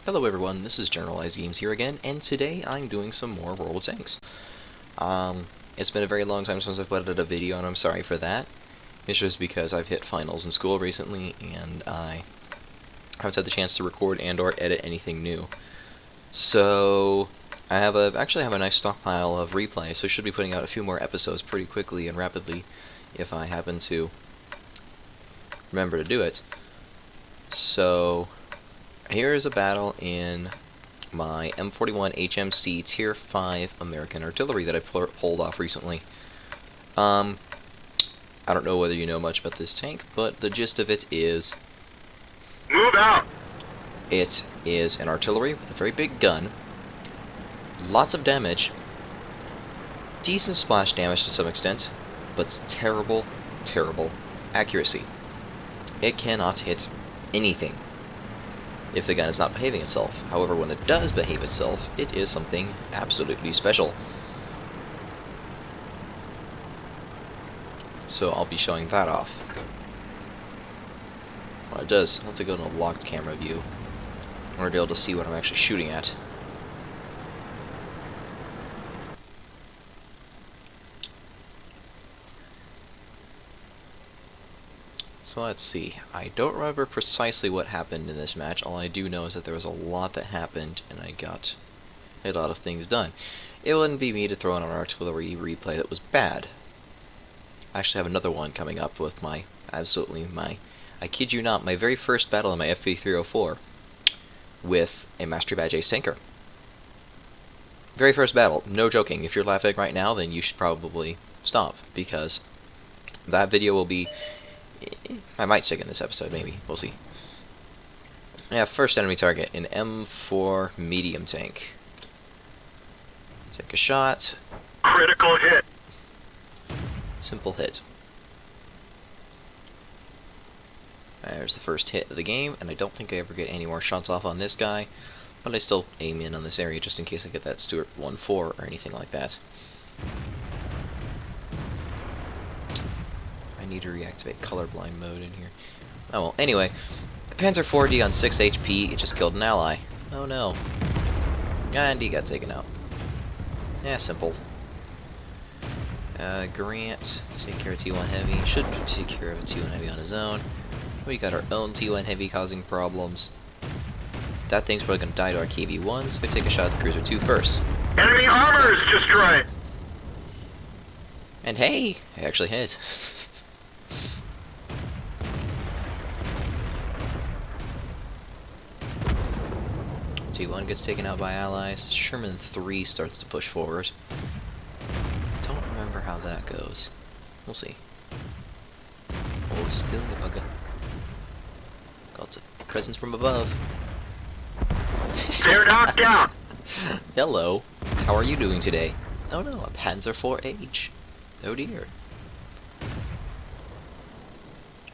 Hello everyone, this is Generalized Games here again, and today I'm doing some more World of Tanks. It's been a very long time since I've put out a video, and I'm sorry for that. It's just because I've hit finals in school recently, and I haven't had the chance to record and or edit anything new. So, actually have a nice stockpile of replay, so I should be putting out a few more episodes pretty quickly and rapidly, if I happen to remember to do it. So, here is a battle in my M41 HMC Tier 5 American Artillery that I pulled off recently. I don't know whether you know much about this tank, but the gist of it is... Move out! It is an artillery with a very big gun, lots of damage, decent splash damage to some extent, but terrible, terrible accuracy. It cannot hit anything if the gun is not behaving itself. However, when it does behave itself, it is something absolutely special. So I'll be showing that off. Well, it does. I'll have to go in a locked camera view in order to be able to see what I'm actually shooting at. So let's see. I don't remember precisely what happened in this match. All I do know is that there was a lot that happened, and I got a lot of things done. It wouldn't be me to throw in an artillery replay that was bad. I actually have another one coming up with I kid you not, my very first battle in my FV304 with a Mastery Badge Ace tanker. Very first battle, no joking. If you're laughing right now, then you should probably stop, because that video will be... I might stick in this episode, maybe. We'll see. Yeah, first enemy target, an M4 medium tank. Take a shot. Critical hit. Simple hit. There's the first hit of the game, and I don't think I ever get any more shots off on this guy, but I still aim in on this area just in case I get that Stuart 1-4 or anything like that. I need to reactivate colorblind mode in here. Oh well, anyway, the Panzer 4D on 6 HP, it just killed an ally. Oh no. And he got taken out. Yeah, simple. Grant, take care of T1 Heavy. Should take care of a T1 Heavy on his own. We got our own T1 Heavy causing problems. That thing's probably going to die to our KV-1, so we take a shot at the Cruiser 2 first. Enemy armor is destroyed! And hey, I actually hit. T1 gets taken out by allies. Sherman 3 starts to push forward. Don't remember how that goes. We'll see. Oh, still the bugger. Got a presence from above. They're knocked out! Hello. How are you doing today? Oh no, a Panzer 4H. Oh dear.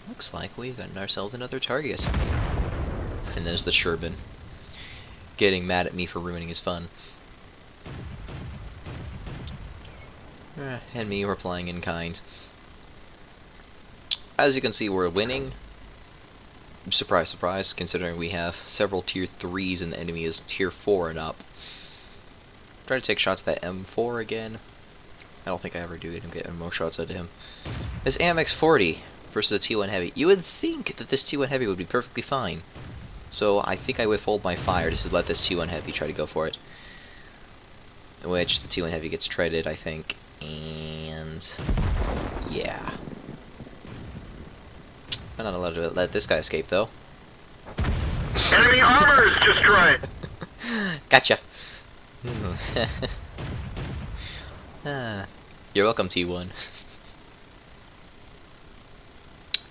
Looks like we've gotten ourselves another target. And there's the Sherman, getting mad at me for ruining his fun. And me replying in kind. As you can see, we're winning. Surprise, surprise, considering we have several tier 3s and the enemy is tier 4 and up. Try to take shots at that M4 again. I don't think I ever do get more shots at him. This AMX 40 versus a T1 Heavy. You would think that this T1 Heavy would be perfectly fine. So I think I withhold my fire just to let this T1 Heavy try to go for it. In which the T1 Heavy gets treaded, I think. And... yeah. I'm not allowed to let this guy escape, though. Enemy armor is destroyed! Gotcha! You're welcome, T1.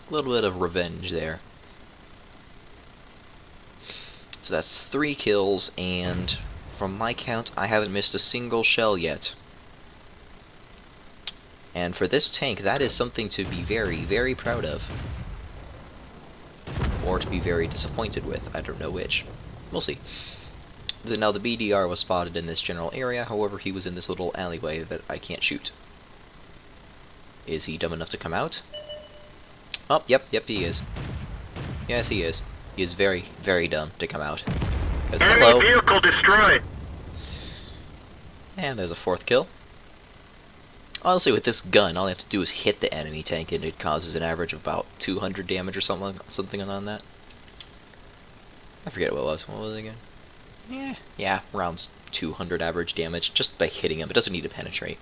A little bit of revenge there. So that's 3 kills, and from my count, I haven't missed a single shell yet. And for this tank, that is something to be very, very proud of. Or to be very disappointed with. I don't know which. We'll see. Now, the BDR was spotted in this general area, however, he was in this little alleyway that I can't shoot. Is he dumb enough to come out? Oh, yep, he is. Yes, he is. He is very, very dumb to come out. Because Enemy hello. vehicle destroyed. And there's a 4th kill. Honestly, with this gun, all you have to do is hit the enemy tank, and it causes an average of about 200 damage or something on that. I forget what it was. What was it again? Yeah, around 200 average damage just by hitting him. It doesn't need to penetrate.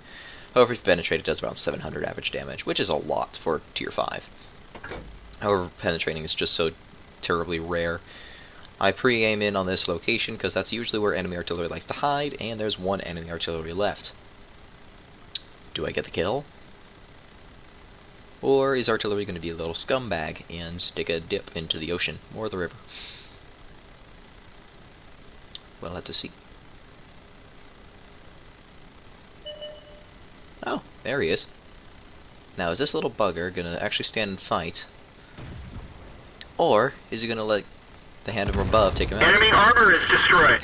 However, if you penetrate, it does around 700 average damage, which is a lot for tier 5. However, penetrating is just so terribly rare. I pre-aim in on this location because that's usually where enemy artillery likes to hide, and there's one enemy artillery left. Do I get the kill? Or is artillery going to be a little scumbag and take a dip into the ocean or the river? We'll have to see. Oh, there he is. Now, is this little bugger going to actually stand and fight? Or is he going to let the hand from above take him out? Enemy armor is destroyed.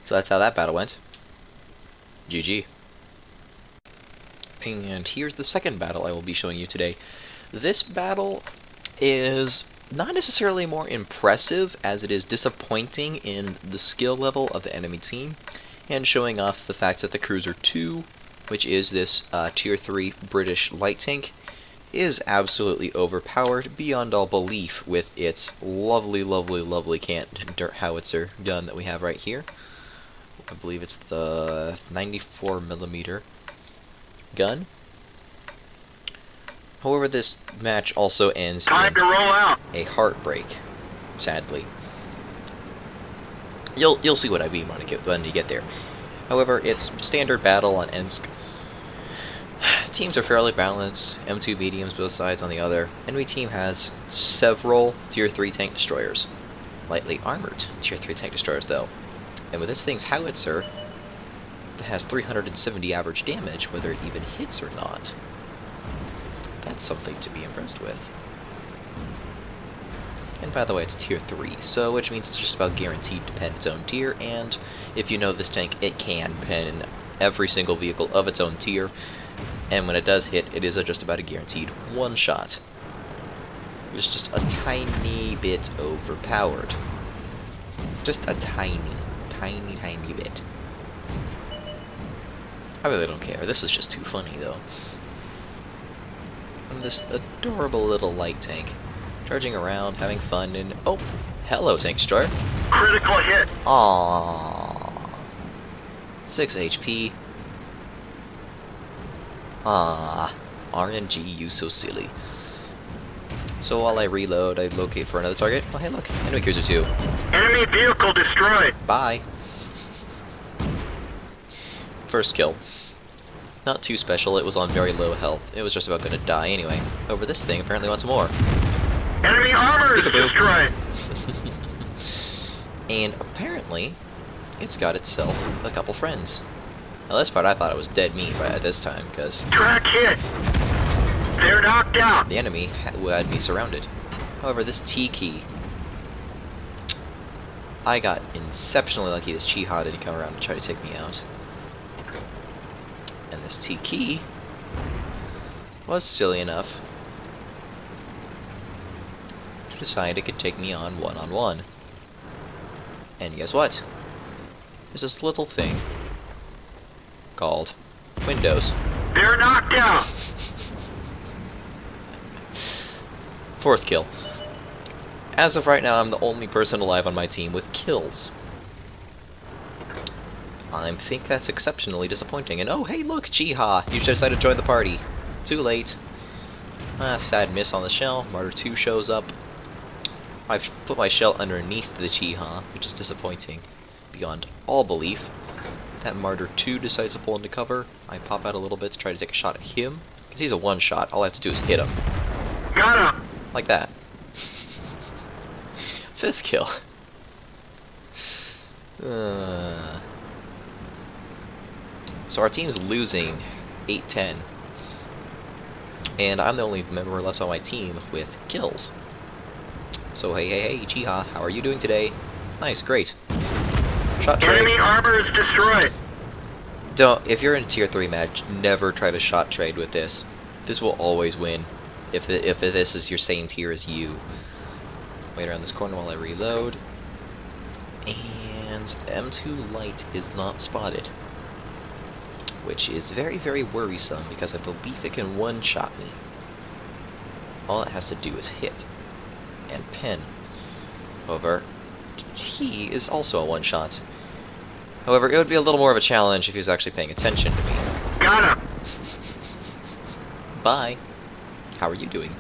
So that's how that battle went. GG. And here's the second battle I will be showing you today. This battle is not necessarily more impressive as it is disappointing in the skill level of the enemy team, and showing off the fact that the Cruiser 2, which is this tier 3 British light tank, is absolutely overpowered beyond all belief with its lovely, lovely, lovely dirt howitzer gun that we have right here. I believe it's the 94mm gun. However, this match also ends Time in to roll out. a heartbreak, sadly. You'll see what I mean when you get there. However, it's standard battle on Ensk. Teams are fairly balanced, M2 mediums both sides on the other. Enemy team has several tier 3 tank destroyers. Lightly armored tier 3 tank destroyers though. And with this thing's howitzer, that has 370 average damage, whether it even hits or not. That's something to be impressed with. And by the way, it's tier 3, so which means it's just about guaranteed to pen its own tier, and if you know this tank, it can pen every single vehicle of its own tier, and when it does hit, it is just about a guaranteed one shot. It's just a tiny bit overpowered. Just a tiny bit. I really don't care. This is just too funny, though. And this adorable little light tank, charging around, having fun, and oh, hello, tank destroyer. Critical hit. Aww. 6 HP. Ah, RNG, you so silly. So while I reload, I locate for another target. Oh, hey, look, enemy cruiser 2. Enemy vehicle destroyed. Bye. First kill. Not too special, it was on very low health. It was just about gonna die anyway. However, this thing apparently wants more. Enemy armor is destroyed. And apparently, it's got itself a couple friends. Now this part I thought it was dead meat by this time, because Track hit. They're knocked out. the enemy had me surrounded. However, this T-key, I got exceptionally lucky. This Chiha didn't come around and try to take me out. And this T-key was silly enough to decide it could take me on one-on-one. And guess what? There's this little thing called Windows. They're knocked out. 4th kill. As of right now, I'm the only person alive on my team with kills. I think that's exceptionally disappointing. And oh, hey, look, Jiha! You should decide to join the party. Too late. Sad miss on the shell. Martyr 2 shows up. I've put my shell underneath the Jiha, which is disappointing beyond all belief. That Martyr 2 decides to pull into cover. I pop out a little bit to try to take a shot at him. Because he's a one-shot. All I have to do is hit him. Got him. Like that. 5th kill. So our team's losing 8-10. And I'm the only member left on my team with kills. So hey, Chiha, how are you doing today? Nice, great. Shot trade. Enemy armor is destroyed. If you're in a tier 3 match, never try to shot trade with this. This will always win. If this is your same tier as you. Wait around this corner while I reload. means the M2 light is not spotted. Which is very, very worrisome, because I believe it can one-shot me. All it has to do is hit and pin. However, he is also a one-shot. However, it would be a little more of a challenge if he was actually paying attention to me. Got him! Bye. How are you doing?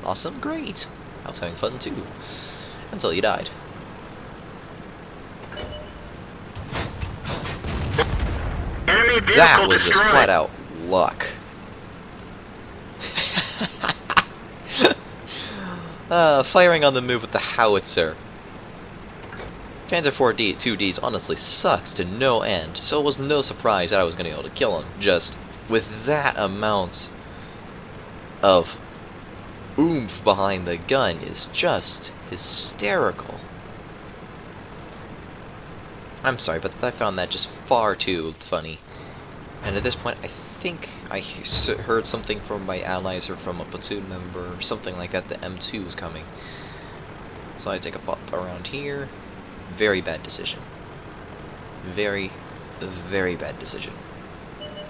Awesome? Great. I was having fun too. Until you died. Enemy vehicle That was destroyed. just flat out luck. Firing on the move with the howitzer. Panzer IV 2Ds honestly sucks to no end, so it was no surprise that I was going to be able to kill him. Just with that amount of oomph behind the gun is just hysterical. I'm sorry, but I found that just far too funny. And at this point, I think I heard something from my allies or from a platoon member or something like that. The M2 was coming. So I take a pop around here. Very bad decision. Very, very bad decision.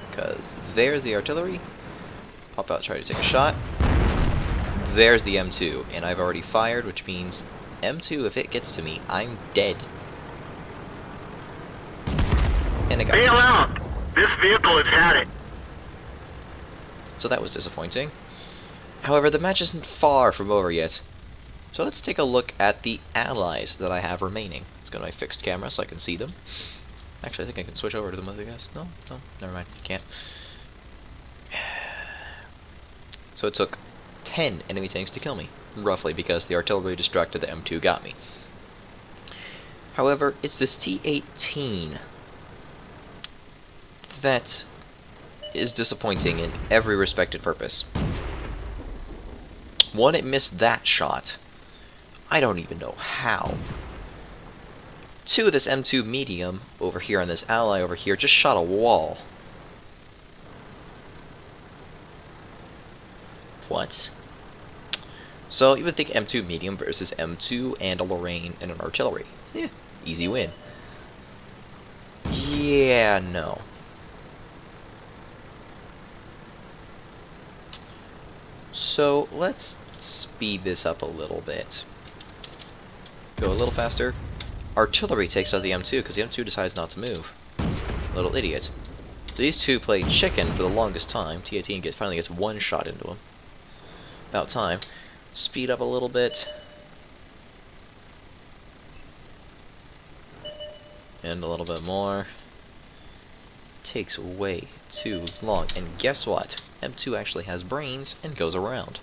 Because there's the artillery. Pop out, try to take a shot. There's the M2, and I've already fired, which means M2, if it gets to me, I'm dead. And it got to Bail me. out! This vehicle has had it. So that was disappointing. However, the match isn't far from over yet. So let's take a look at the allies that I have remaining. Let's go to my fixed camera so I can see them. Actually, I think I can switch over to them other guys. No, never mind. You can't. So it took 10 enemy tanks to kill me, roughly, because the artillery distracted the M2 got me. However, it's this T-18 that is disappointing in every respected purpose. One, it missed that shot. I don't even know how. Two, this M2 medium over here and this ally over here just shot a wall. What? So you would think M2 medium versus M2 and a Lorraine and an artillery. Yeah, easy win. Yeah, no. So let's speed this up a little bit. Go a little faster. Artillery takes out the M2 because the M2 decides not to move. Little idiot. These two play chicken for the longest time. T-18 finally gets one shot into him. About time. Speed up a little bit. And a little bit more. Takes way too long. And guess what? M2 actually has brains and goes around.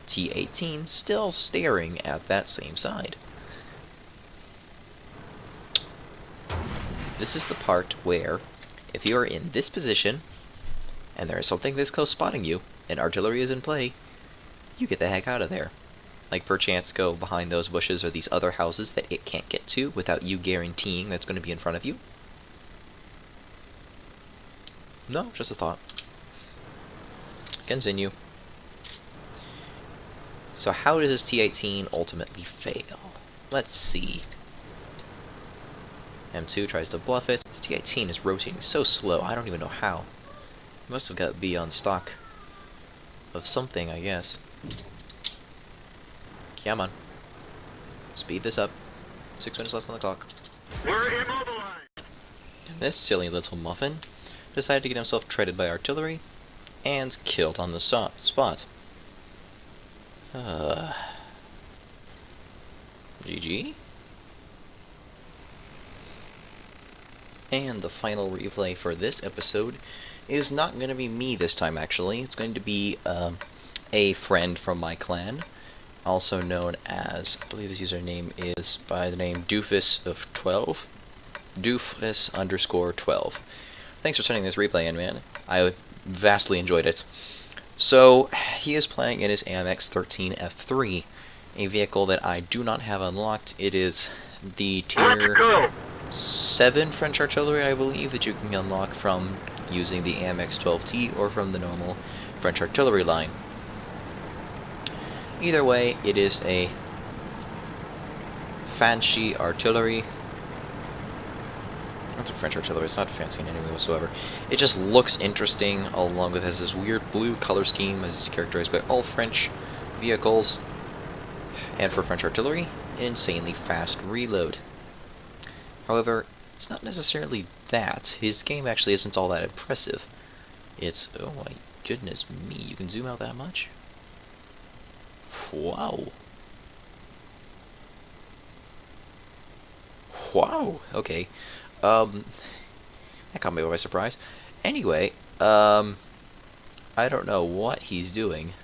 T-18 still staring at that same side. This is the part where, if you are in this position, and there is something this close spotting you, and artillery is in play, you get the heck out of there. Like, perchance go behind those bushes or these other houses that it can't get to without you guaranteeing that's going to be in front of you. No, just a thought. Continue. So how does this T-18 ultimately fail? Let's see. M2 tries to bluff it. This T-18 is rotating so slow, I don't even know how. It must have got to be on stock of something, I guess. Come on. Speed this up. 6 minutes left on the clock. We're immobilized. And this silly little muffin decided to get himself treaded by artillery and killed on the spot. GG. And the final replay for this episode is not going to be me this time, actually. It's going to be a friend from my clan, also known as, I believe his username is by the name Doofus of 12. Doofus_12. Thanks for sending this replay in, man. I vastly enjoyed it. So, he is playing in his AMX 13F3, a vehicle that I do not have unlocked. It is the Let's tier go! 7 French artillery, I believe, that you can unlock from using the AMX 12T or from the normal French artillery line. Either way, it is a fancy artillery That's a French artillery. It's not fancy in any way whatsoever. It just looks interesting, along with has this weird blue color scheme as characterized by all French vehicles. And for French artillery, an insanely fast reload. However, it's not necessarily that. His game actually isn't all that impressive. It's, oh my goodness me, you can zoom out that much? Wow. Wow, okay. That caught me by surprise. Anyway, I don't know what he's doing.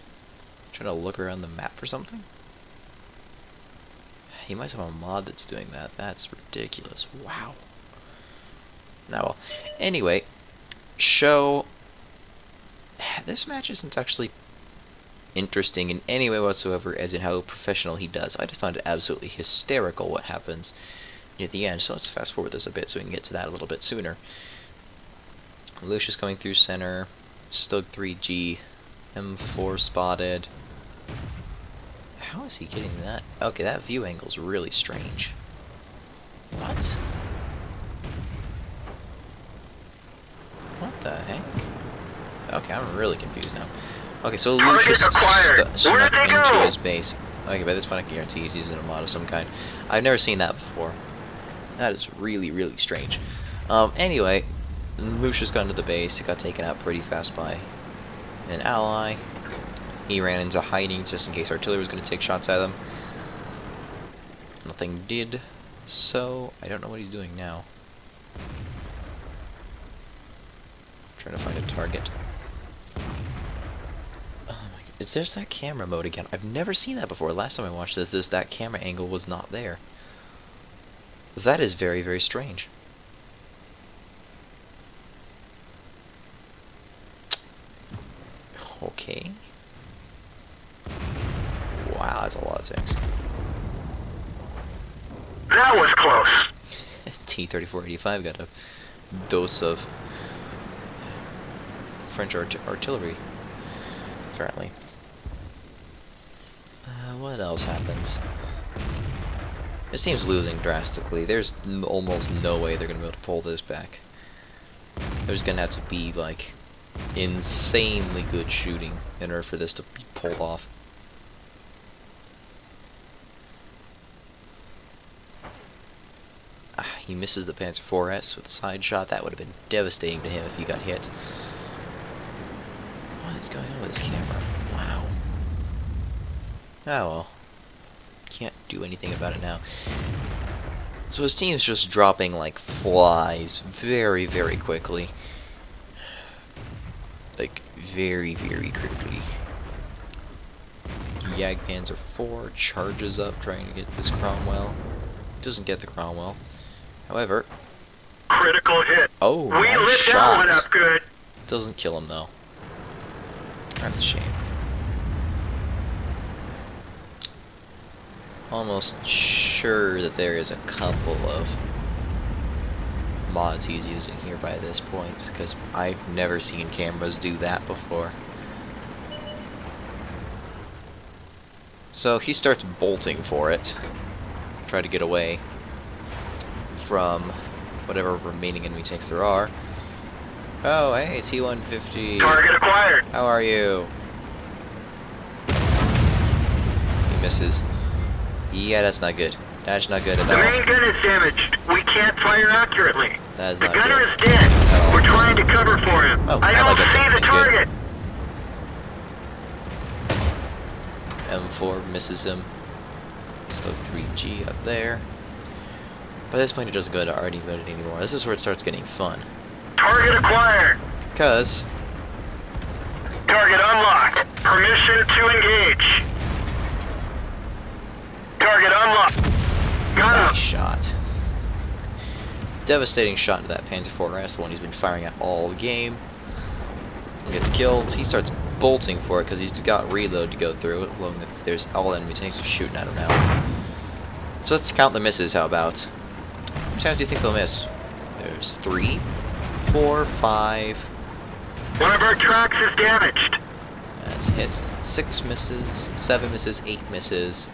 Trying to look around the map for something? He might have a mod that's doing that. That's ridiculous. Wow. Now, well, anyway, this match isn't actually interesting in any way whatsoever as in how professional he does. I just found it absolutely hysterical what happens near the end. So let's fast forward this a bit so we can get to that a little bit sooner. Lucius coming through center. Stug 3G. M4 spotted. How is he getting that? Okay, that view angle's really strange. What? What the heck? Okay, I'm really confused now. Okay, so Lucius snuck into his base. Okay, by this point I can guarantee he's using a mod of some kind. I've never seen that before. That is really, really strange. Anyway, Lucius got into the base. He got taken out pretty fast by an ally. He ran into hiding just in case artillery was going to take shots at him. Nothing did. So, I don't know what he's doing now. Trying to find a target. Oh my god. There's that camera mode again. I've never seen that before. Last time I watched this, that camera angle was not there. That is very, very strange. Okay. Wow, that's a lot of things. That was close. T-3485 got a dose of French artillery, apparently. What else happens? This team's losing drastically. There's almost no way they're going to be able to pull this back. There's going to have to be, like, insanely good shooting in order for this to be pulled off. He misses the Panzer IVs with a side shot. That would have been devastating to him if he got hit. What is going on with this camera? Wow. Oh well. Can't do anything about it now. So his team's just dropping like flies very, very quickly. Like, very, very quickly. Panzer IV charges up trying to get this Cromwell. Doesn't get the Cromwell. However, critical hit. Oh, we nice lit shot. that one up good. Doesn't kill him though. That's a shame. Almost sure that there is a couple of mods he's using here by this point, because I've never seen cameras do that before. So he starts bolting for it. Try to get away from whatever remaining enemy tanks there are. Oh, hey, T-150. Target acquired. How are you? He misses. Yeah, that's not good. That's not good at The all. main gun is damaged. We can't fire accurately. That is The not gunner good. is dead. At all. We're trying to cover for him. Oh, I like don't that see the He's good. target. M4 misses him. Stug 3G up there. By this point, it doesn't go to already loaded anymore. This is where it starts getting fun. Target acquired. Because Target unlocked. Permission to engage. Target unlocked. Got nice him. shot. Devastating shot into that Panzer IVs, the one he's been firing at all game. He gets killed. He starts bolting for it because he's got reload to go through. Along with there's all enemy tanks are shooting at him now. So let's count the misses. How about? How many times do you think they'll miss? There's 3, 4, 5. One of our tracks is damaged. That's hits. 6 misses, 7 misses, 8 misses.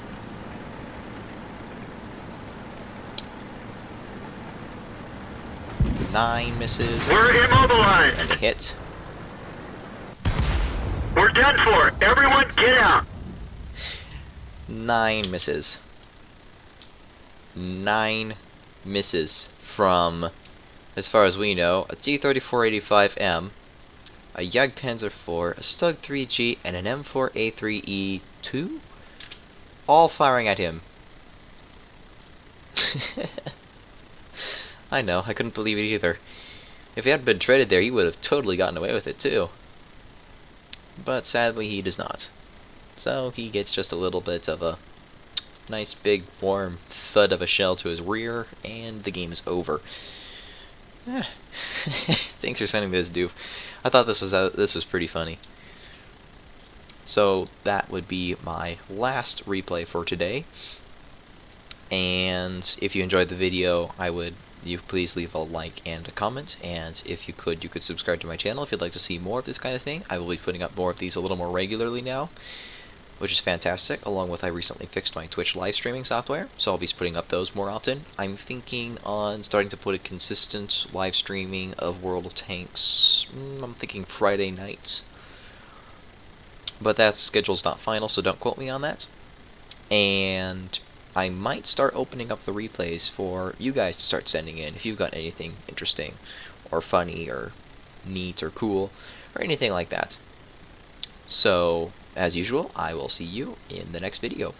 9 misses. We're immobilized. And a hit. We're done for. Everyone get out. 9 misses. 9 misses from, as far as we know, a T-3485M, a Jagdpanzer IV, a Stug 3G, and an M4A3E2, all firing at him. I know, I couldn't believe it either. If he hadn't been traded there, he would have totally gotten away with it too. But sadly, he does not. So he gets just a little bit of a nice big warm thud of a shell to his rear, and the game is over. Thanks for sending this, dude. I thought this was pretty funny. So that would be my last replay for today. And if you enjoyed the video, you please leave a like and a comment, and if you could subscribe to my channel if you'd like to see more of this kind of thing. I will be putting up more of these a little more regularly now, which is fantastic, along with I recently fixed my Twitch live streaming software, so I'll be putting up those more often. I'm thinking on starting to put a consistent live streaming of World of Tanks, I'm thinking Friday nights. But that schedule's not final, so don't quote me on that. And I might start opening up the replays for you guys to start sending in if you've got anything interesting or funny or neat or cool or anything like that. So, as usual, I will see you in the next video.